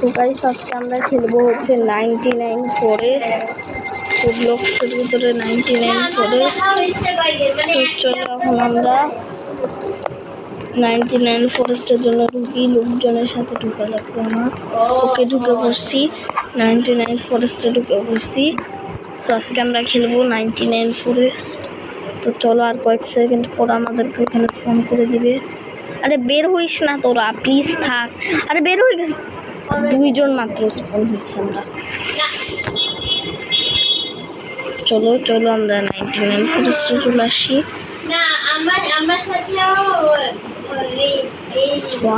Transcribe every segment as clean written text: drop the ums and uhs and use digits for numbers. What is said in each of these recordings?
তো গাইস আজকে আমরা খেলবো হচ্ছে 99 ফরেস্ট। তো ব্লকসের ভিতরে 99 ফরেস্ট। সো চলো এখন আমরা 99 ফরেস্টের জন্য ঢুকি। লোকজনের সাথে ঢুকা লাগবে আমার। ওকে ঢুকে পড়ছি, 99 ফরেস্টে ঢুকে পড়ছি। সো আজকে আমরা খেলবো 99 ফরেস্ট। তো চলো আর কয়েক সেকেন্ড পর আমাদেরকে ওখানে স্পন করে দিবে। আরে বের হইস না তোরা, প্লিজ থাক। আরে বের হয়ে গেছে, দুইজন মাত্র স্পন হয়েছে। আমরা চলো চলো আমরা 99 ফরেস্টে চলে আসি।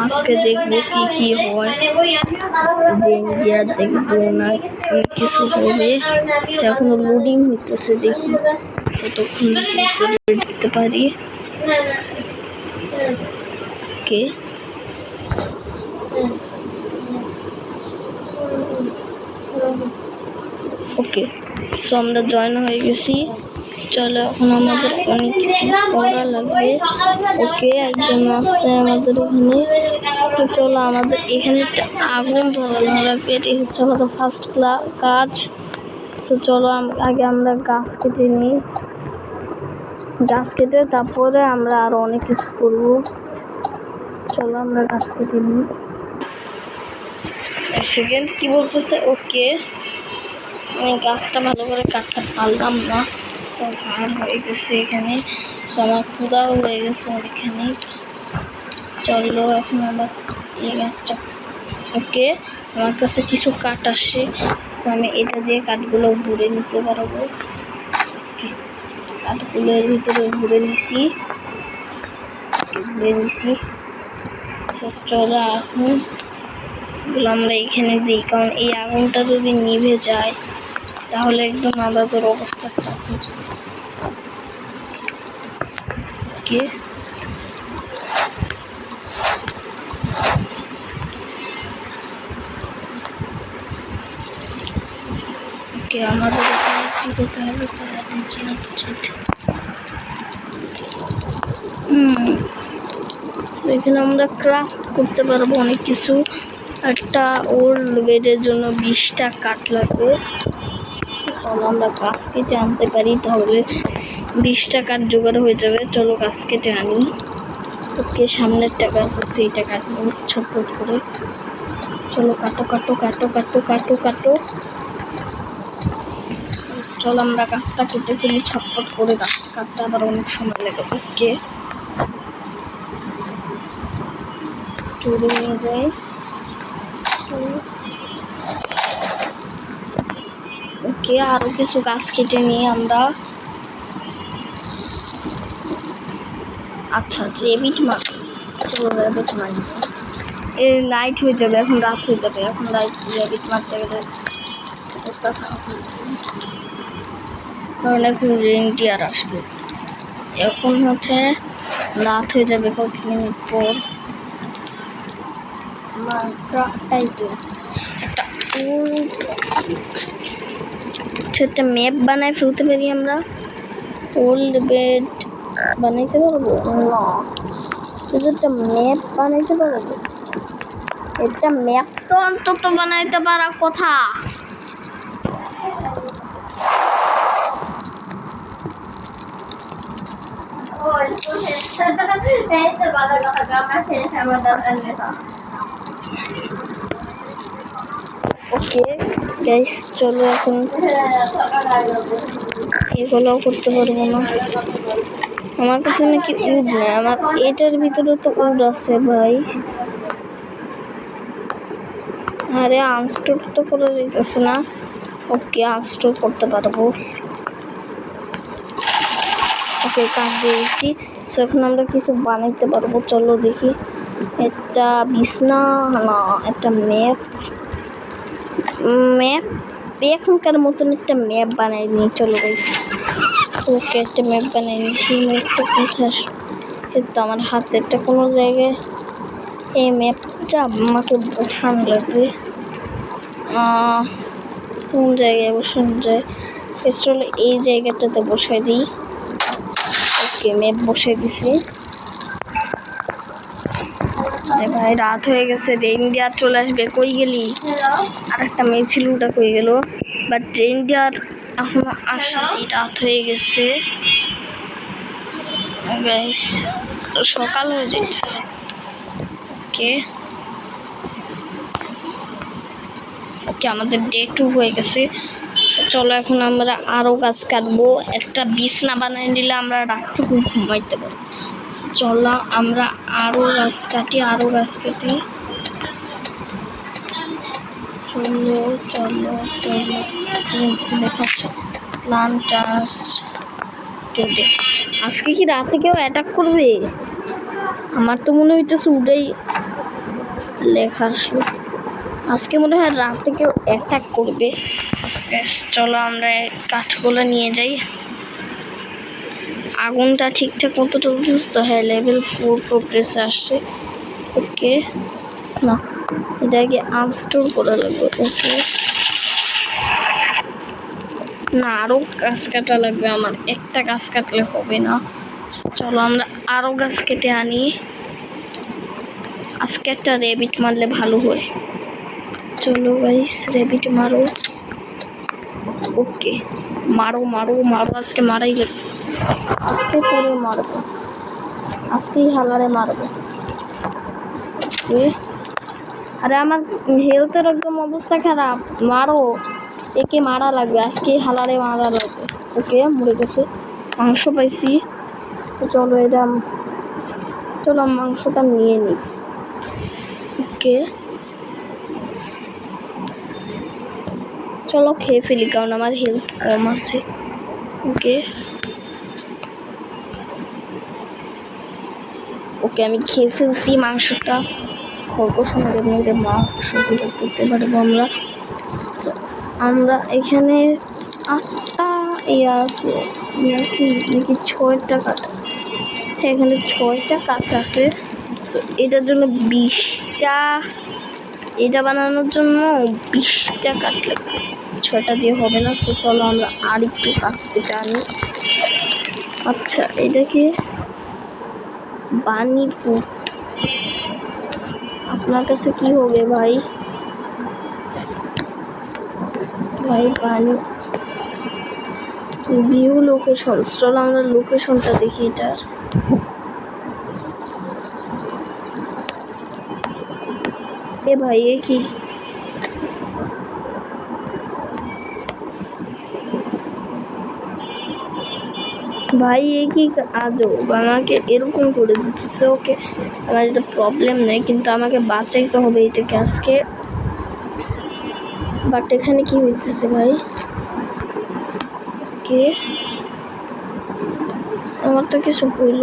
আজকে দেখবো কি কি হয়। দেখবো না অনেক কিছু হবে। এখনো লোডিং হইতেছে, দেখি কতক্ষণ দেখতে পারি। ওকে ওকে, সো আমরা জয়েন হয়ে গেছি। চলো এখন আমাদের অনেক কিছু করা লাগবে। ওকে, একজন আসছে আমাদের এখানে। তো চলো আমাদের এখানে একটা আগুন ধরানো লাগবে, এটাই হচ্ছে আমাদের ফার্স্ট কাজ। তো চলো আগে আমরা গাছ কেটে নিই। গাছ কেটে তারপরে আমরা আরো অনেক কিছু করবো। চলো আমরা গাছ কেটে নিই। সেকেন্ড কি বলতেছে? ওকে, আমি গাছটা ভালো করে কাটতে পারলাম না, সব ভার হয়ে গেছে এখানে। সো আমার ক্ষুধাও হয়ে গেছে অনেকখানি। চলো এখন আমরা এই গাছটা, ওকে আমার কাছে কিছু কাঠ আসে, তো আমি এটা দিয়ে কাঠগুলো ভরে নিতে পারবো। কাঠগুলো এর ভিতরে ভরে নিছি। চলো এখন আমরা এখানে দিই, কারণ এই আগুনটা যদি নিভে যায় তাহলে একদম আমাদের অবস্থা খারাপ হয়ে যাবে। ওকে আমাদের এখানে কি করতে হবে? এখানে আমরা ক্রাফট করতে পারবো অনেক কিছু। একটা ওল্ড বেডের জন্য 20টা কাঠ লাগবে। আমরা গাছ কেটে আনতে পারি, তাহলে 20টা কাঠ জোগাড় হয়ে যাবে। চলো গাছ কেটে আনি। ওকে, সামনেরটা গাছ আছে, এইটা কাটবো ছোট করে। চলো কাটো কাটো কাটো কাটো কাটো কাটো। চলো আমরা গাছটা কেটে ফেলি ছটপট করে। গাছ কাটতে আবার অনেক সময় লাগে। ওকে, স্টোরে নিয়ে যাই। ওকে, আরো কিছু গাছ কেটে নিই আমরা। আচ্ছা, রেবিট মারি। চলো রেবিট মারি। এর নাইট হয়ে যাবে, এখন রাত হয়ে যাবে। এখন রেবিট মারতে গেলে অবস্থা খারাপ হয়ে যাবে, কারণ এখন রেনডিয়ার আসবে। এখন হচ্ছে রাত হয়ে যাবে কয়েক মিনিট পর। আমার ক্রাফটাইতে একটা ম্যাপ বানায় ফেলতে পারি আমরা। ওল্ড বেড বানাইতে পারবো না, শুধু একটা ম্যাপ বানাইতে পারবো। একটা ম্যাপ তো অন্তত বানাইতে পারা কথা। ওকে গাইস, চলো এখন এগুলোও করতে পারবো না। আমার কাছে নাকি উড নেই। আমার এটার ভিতরে তো উড আছে ভাই। আরে আনস্টোর তো করে দিতেছে না। ওকে, আনস্টোর করতে পারবো। ওকে, কাট দিয়েছি। এখন আমরা কিছু বানাইতে পারবো। চলো দেখি। একটা বিছনা না, একটা ম্যাপ এখনকার মতন একটা ম্যাপ বানাই নিই। চলো গাইস, ওকে একটা ম্যাপ বানাই নিয়েছি। ম্যাপটা কোথায়? তো আমার হাতেরটা কোনো জায়গায়। এই ম্যাপটা আমাকে বসানো লাগবে। কোন জায়গায় বসানো যায়? চলো এই জায়গাটাতে বসাই দিই। ওকে, ম্যাপ বসে দিছি। ভাই রাত হয়ে গেছে, রেইনডিয়ার চলে আসবে। কই গেলি? আর একটা মেয়ে ছিল, ওটা কই গেল? বাট রেইনডিয়ার এখনো আসেনি, রাত হয়ে গেছে গাইস, সকাল হয়ে যাচ্ছে। ওকে ওকে, আমাদের ডে 2 হয়ে গেছে। চলো এখন আমরা আরো গাছ কাটবো, একটা বিছনা বানিয়ে নিলে আমরা রাতটুকু ঘুমাইতে পারবো। চলো আমরা আরো গাছ কাটি, আরো গাছ কাটি। চলো চলো চলো, দেখাচ্ছে প্লান্টার্স। আজকে কি রাতে কেউ অ্যাটাক করবে? আমার তো মনে হইতেছে ওটাই লেখা আসলো, আজকে মনে হয় রাতে কেউ অ্যাটাক করবে। চলো আমরা কাঠগুলো নিয়ে যাই। আগুনটা ঠিকঠাক মতো চলতেছে তো? হ্যাঁ, লেভেল 4 প্রোগ্রেসে আসছে। ওকে, না এটাকে আনস্টোর করা লাগবে। ওকে, না আরও গাছ কাটা লাগবে আমার, একটা গাছ কাটলে হবে না। চলো আমরা আরও গাছ কেটে আনি। আজকে একটা রেবিট মারলে ভালো হয়। চলো গাইস, রেবিট মারো। ওকে, মারো মারো মারো, আজকে মারাই লাগবে, আজকে করে মারবো, আজকেই হালারে মারবো। ওকে, আরে আমার হেলথের একদম অবস্থা খারাপ, মারো, একে মারা লাগবে, আজকে হালারে মারা লাগবে। ওকে, মরে গেছে, মাংস পাইছি। চলো এটা, চলো মাংসটা নিয়ে নিই। ওকে, চলো খেয়ে ফেলি, কারণ আমার হেলথ কম আছে। ওকে ওকে, আমি খেয়ে ফেলছি মাংসটা। খরগোশ মেরে মাংস করতে পারবো আমরা। আমরা এখানে 8টা ইয়ে আছে নাকি, 6টা কাঠ আছে। এখানে 6টা কাঠ আছে। এটার জন্য 20টা, এটা বানানোর জন্য 20টা কাঠ লাগবে, 6টা দিয়ে হবে না। সো চলো আমরা আর একটু কাঠ কেটে আনি। আচ্ছা, এটা কি বানি ফুড? আপনার কাছে কি হবে ভাই? ভাই বানি ভিউ লোকেশন, চলো আমরা লোকেশনটা দেখি এটার। এ ভাই এ কি? ভাই এ কি আজও আমাকে এরকম করে দিতেছে। ওকে, আমার এটা প্রবলেম নেই, কিন্তু আমাকে বাঁচাইতে হবে এটাকে আজকে। বাট এখানে কি হইতেছে ভাই? কে আমার তো কিছু বলল।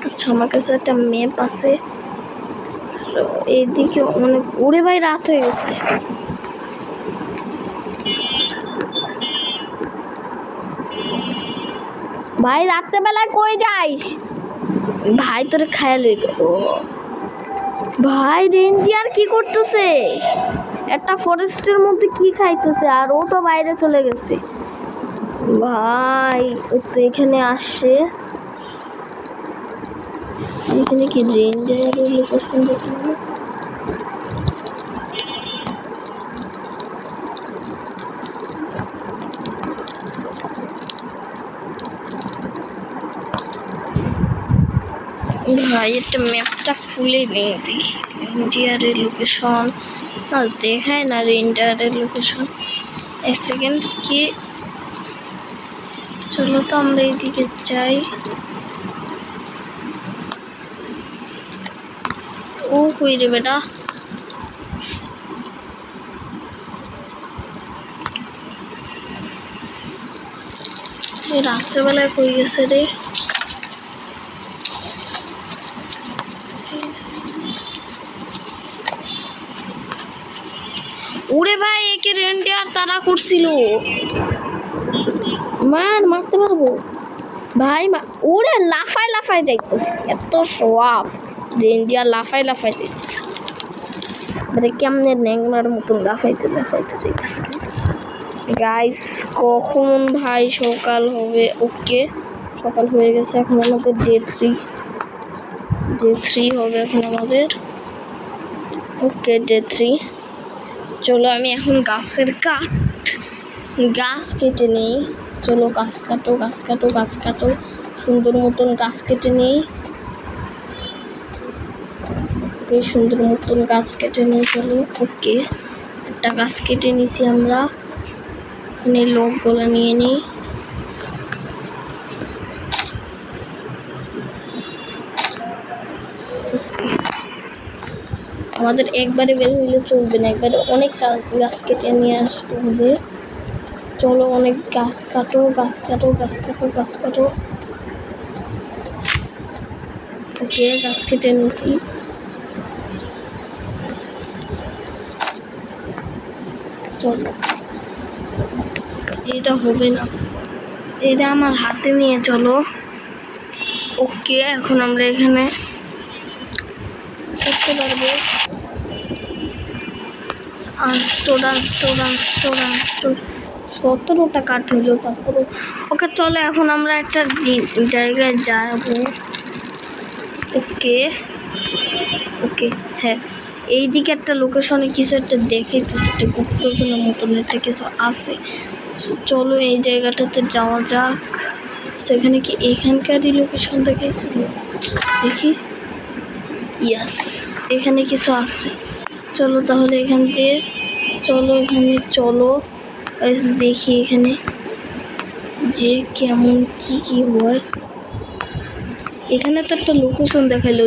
আচ্ছা, আমার কাছে একটা ম্যাপ আছে। এইদিকে অনেক, ওরে ভাই রাত হয়ে গেছে। ভাই রাত্রেবেলায় কই যাইস? ভাই তোর খেয়াল হইবে। ও ভাই, রেঞ্জিয়ার কি করতেছে? একটা ফরেস্টের মধ্যে কি খাইতেছে, আর ও তো বাইরে চলে গেছে। ভাই ও তো এখানে আসছে, এখানে কি রেঞ্জারের লোকেশন দেখতে হবে? ভাই একটা ম্যাপটা খুলে নিয়ে দিই, রেঞ্জারের লোকেশন না দেখায় না, রেঞ্জারের লোকেশন। এক সেকেন্ড, কি? চলো তো আমরা এইদিকে যাই। ও কই রে বেটা? রাত্রেবেলায় কই গেছে রে? ওরে ভাই, একে রেন্ডিয়ার তারা করছিল, মারতে পারবো ভাই? ওরে লাফায় লাফায় যাইতেছে, এত সোয়াব রেন্ডিয়ার, লাফায় লাফায় যাইতেছে। মানে কেমনে ন্যাংলার মতন লাফাইতে লাফাইতে যাইতেছে। গাইস কখন ভাই সকাল হবে? ওকে, সকাল হয়ে গেছে, এখন আমাদের ডে 3 হবে এখন আমাদের। ওকে, ডে 3। চলো আমি এখন গাছ কেটে নেই। চলো গাছ কাটো, সুন্দর মতন গাছ কেটে নেই। সুন্দর মতন গাছ কেটে নিই। চলো, ওকে, একটা গাছ কেটে নিছি আমরা। এখানে লোকগুলো নিয়ে নিই। আমাদের একবারে বের হইলে চলবে না, একবারে অনেক গাছ কেটে নিয়ে আসতে হবে। চলো অনেক গাছ কাটো। ওকে, গাছ কেটে নিছি। চলো, এটা হবে না, এটা আমার হাতে নিয়ে চলো। ওকে, এখন আমরা এখানে করতে পারবো। স্টোর 17টা কাঠ হইলো তারপরে। ওকে, চলো এখন আমরা একটা জায়গায় যাবো। ওকে, হ্যাঁ, এইদিকে একটা লোকেশনে কিছু একটা দেখাইতেছে, একটা গুপ্তধনের মতন একটা কিছু আছে। চলো এই জায়গাটাতে যাওয়া যাক। সেখানে কি এখানকারই লোকেশন দেখাইছিল? দেখি, ইয়াস, এখানে কিছু আছে। চলো তাহলে এখান দিয়ে চলো দেখি এখানে যে কেমন কি হয়। এখানে তো একটা লোকেশন দেখাইলো,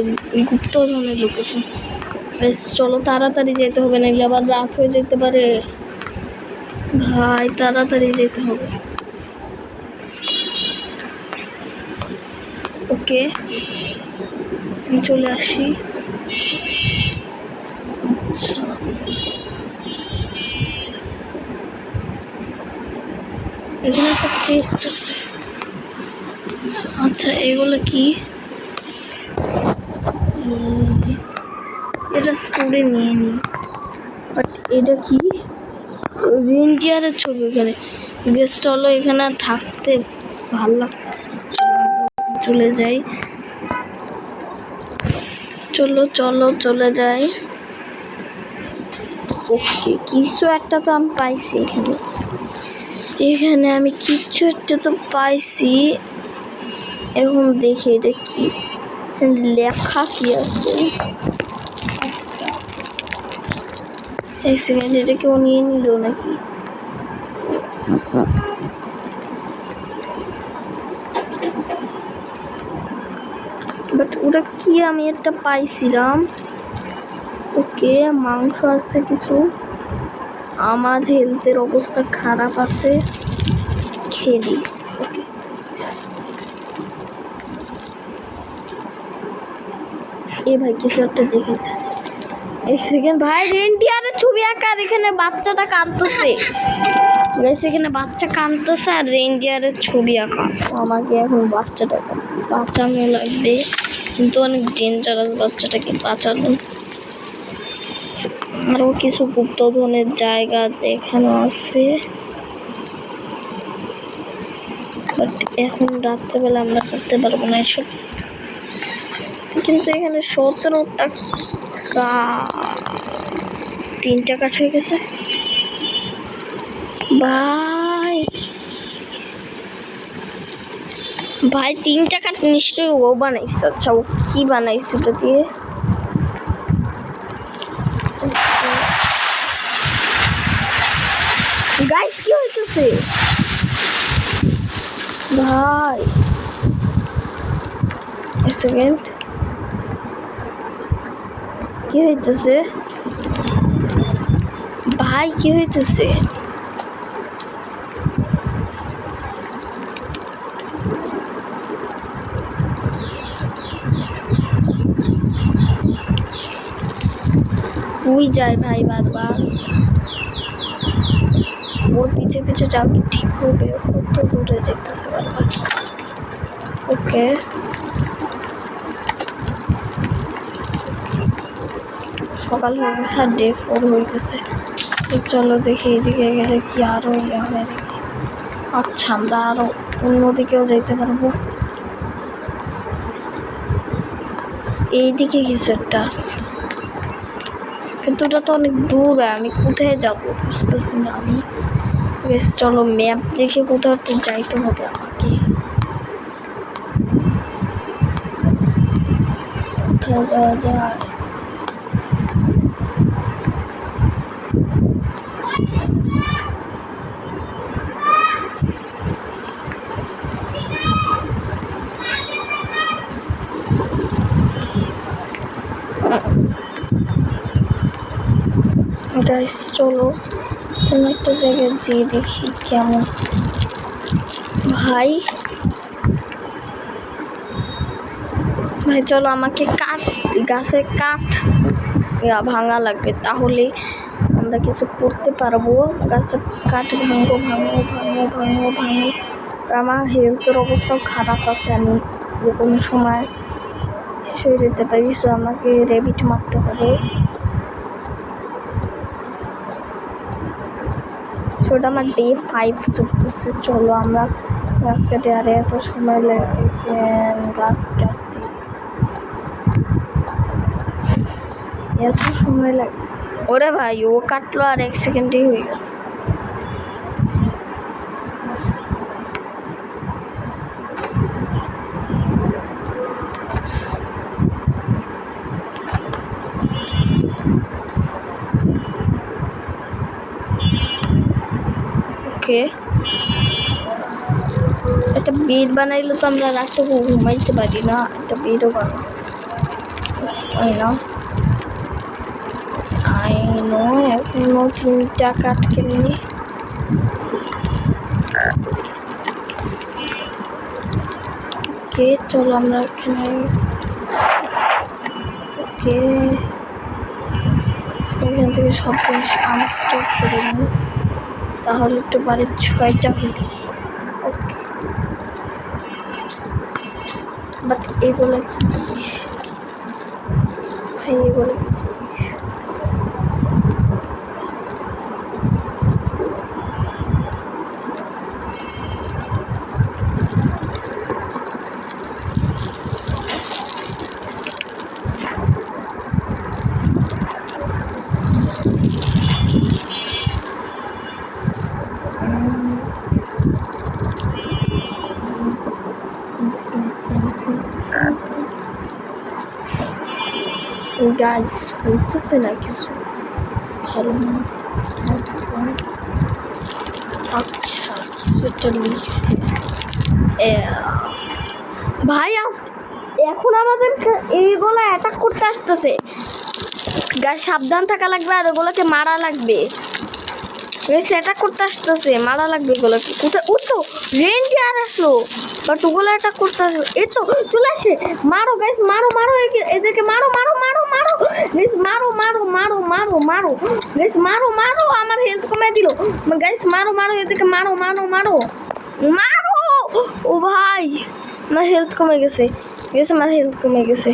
গুপ্তধনের লোকেশন। চলো তাড়াতাড়ি যেতে হবে, নাহলে আবার রাত হয়ে যেতে পারে। ভাই তাড়াতাড়ি যেতে হবে। ওকে, আমি চলে আসি। আচ্ছা, এখানে একটা চেস্ট আছে। আচ্ছা, এগুলো কি? এটা স্টোরে নিয়ে নিই। বাট এটা কি? রেনডিয়ারের ছবি। এখানে গেস্ট হলো, এখানে থাকতে ভালো লাগছে। চলে যাই। চলে যাই। ওকে, কিছু একটা তো আমি পাইছি এখানে আমি কিছু একটা তো পাইছি। এখন দেখি এটা কি লেখা কি আছে। আচ্ছা, এক সেকেন্ড, এটা কেউ নিয়ে নিল নাকি? বাট ওটা কি? আমি একটা পাইছিলাম। ওকে, মাংস আছে কিছু। আমার হেলথের অবস্থা খারাপ আছে, খেলি। ওকে, এ ভাই কিছু একটা দেখেছি। এক সেকেন্ড ভাই, রেনডিয়ারের ছবি আঁকার এখানে বাচ্চাটা কাঁদতেছে। এখানে বাচ্চা কাঁদতেছে আর রেনডিয়ারের ছবি আঁকা। আমাকে এখন বাচ্চাটাকে বাঁচানো লাগবে, কিন্তু অনেক ডেঞ্জারাস। বাচ্চাটাকে বাঁচানো। আরো কিছু গুপ্তধনের জায়গা দেখানো আছে, বাট এখন রাত্রেবেলা আমরা করতে পারবো না এসব। কিন্তু এখানে 17টা 3টা কাঠ হয়ে গেছে। ভাই 3টা কাঠ নিশ্চয়ই ও বানাইছে। আচ্ছা, ও কি বানাইছে ওটা দিয়ে? গাইস, কি হইতেছে ভাই? এক সেকেন্ড, কি হইতেছে ভাই? কি হইতেছে? তুই যাই ভাই, বারবার ওর পিছে যাও, কি ঠিক হবে? কত দূরে যেতেছে বারবার। ওকে, সকাল হয়ে গেছে আর ডে 4 হয়ে গেছে। চলো দেখি এদিকে গেলে কি আরো ইয়ে হয় দেখি। আচ্ছা, আমরা আরো অন্যদিকেও যেতে পারবো। এইদিকে কিছু একটা আছে, কিন্তু ওটা তো অনেক দূরে, আমি কোথায় যাবো বুঝতেছি না আমি। বেশ চলো ম্যাপ দেখে কোথাও তো যাইতে হবে আমাকে। কোথায় যাওয়া যায়? গাইস চলো কোনো একটা জায়গায় যেয়ে দেখি কেমন। ভাই ভাই চলো, আমাকে কাঠ, গাছের কাঠ ভাঙা লাগবে, তাহলে আমরা কিছু করতে পারবো। গাছের কাঠ ভাঙবো ভাঙবো ভাঙবো ভাঙবো ভাঙবো। আমার হেলথের অবস্থাও খারাপ আছে, আমি যে কোনো সময় শুয়ে যেতে পারি, সো আমাকে রেবিট মারতে হবে। সেটা আমার ডে 5 চলতেছে। চলো আমরা গাছ কাটে, আর এত সময় লাগে গাছ কাটতে, এত সময় লাগে। ওরে ভাই ও কাটলো আর 1 সেকেন্ডেই হয়ে গেল। ওকে, একটা বেড বানাইলে তো আমরা রাতে ঘুমাইতে পারি না, একটা বেডও বানাই না। আই নো, এখনো 3টা কাঠ কেমনি। ওকে চলো আমরা এখানে, ওকে এখান থেকে সব জিনিস আনস্টক করে নিই, তাহলে একটু বাড়ির 6টা হলো। ওকে বাট এগুলো ভাই, এগুলো গাইস বলতেছে না কিছু ভালো না। আচ্ছা সেটা লিখছি ভাই। এখন আমাদেরকে এইগুলো অ্যাটাক করতে আসতেছে গাইস, সাবধান থাকা লাগবে, আর ওগুলোকে মারা লাগবে। অ্যাটাক করতে আসতেছে, মারা লাগবে এগুলোকে। কোথায় উঠতো রেনডিয়ার আসলো, বাট ওগুলো অ্যাটাক করতে আসলো। এই তো চলে আসে, মারো গাইস, মারো মারো এদেরকে, মারো মারো মারো মারো গাইস, মারো মারো মারো মারো মারো গাইস, মারো মারো। আমার হেলথ কমাই দিল গাইস, মারো মারো এদেরকে, মারো মারো মারো মারো। ও ভাই আমার হেলথ কমে গেছে, আমার হেলথ কমে গেছে,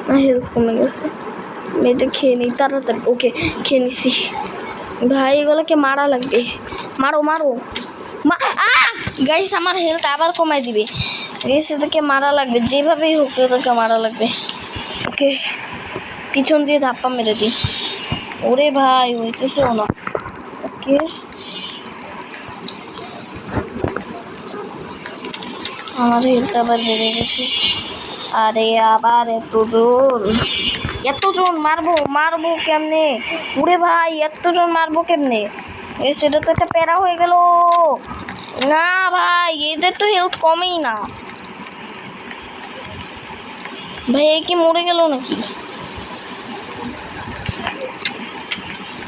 আমার হেলথ কমে গেছে। আমি এটা খেয়ে নিই তাড়াতাড়ি। ওকে খেয়ে নিছি ভাই, এগুলোকে মারা লাগবে, মারো মারো। গাইস আমার হেলথ আবার কমাই দিবে গাইস, এদেরকে মারা লাগবে, যেভাবেই হোক এদেরকে মারা লাগবে। ওকে পিছন দিয়ে ধাপ্পা মেরে দিই। ওরে ভাই হইতেছেও না। ওকে আমার হেলথ আবার বেড়ে গেছে। আরে আবার এতজন মারবো মারবো কেমনে? ওরে ভাই এতজন মারবো কেমনে? সেটা তো একটা প্যারা হয়ে গেল না ভাই, এদের তো হেলথ কমেই না ভাই। এ কি মরে গেল নাকি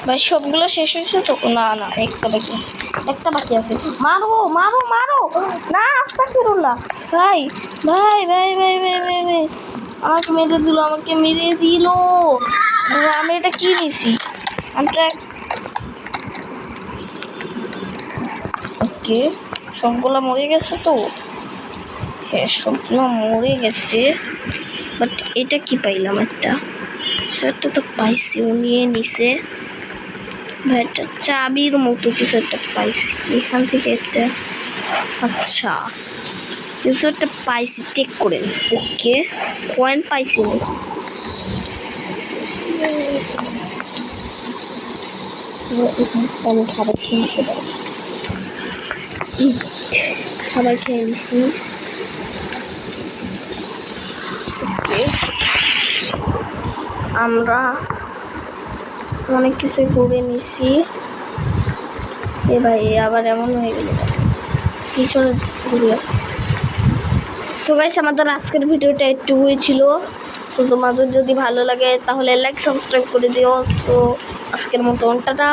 ভাই? সবগুলো শেষ হয়েছে তো? না না একটা বাকি আছে, একটা বাকি আছে। মারো মারো মারো না, আস্তাগফিরুল্লাহ ভাই ভাই ভাই ভাই ভাই ভাই ভাই আমাকে মেরে দিল, আমাকে মেরে দিল। আমি এটা কি নিছি? ওকে সবগুলো মরে গেছে তো? হ্যাঁ সবগুলো মরে গেছে, বাট এটা কি পাইলাম? একটা সেটা তো পাইছি, ও নিয়ে নিছে ভাই। একটা চাবির মতো কিছু একটা পাইছি এখান থেকে একটা। আচ্ছা কিছু একটা পাইছি, চেক করে। ওকে, পয়েন্ট পাইছি। আমি খাবার খেয়ে খাবার খেয়ে নিচ্ছি। আমরা অনেক কিছু করে নিছি। এ ভাই আবার এমন হয়ে গেল, পিছনে ঘুরে আসে। সো গাইস, আমাদের আজকের ভিডিওটা একটুকুই ছিল। তো তোমাদের যদি ভালো লাগে তাহলে লাইক সাবস্ক্রাইব করে দিও। সো আজকের মতো টাটা।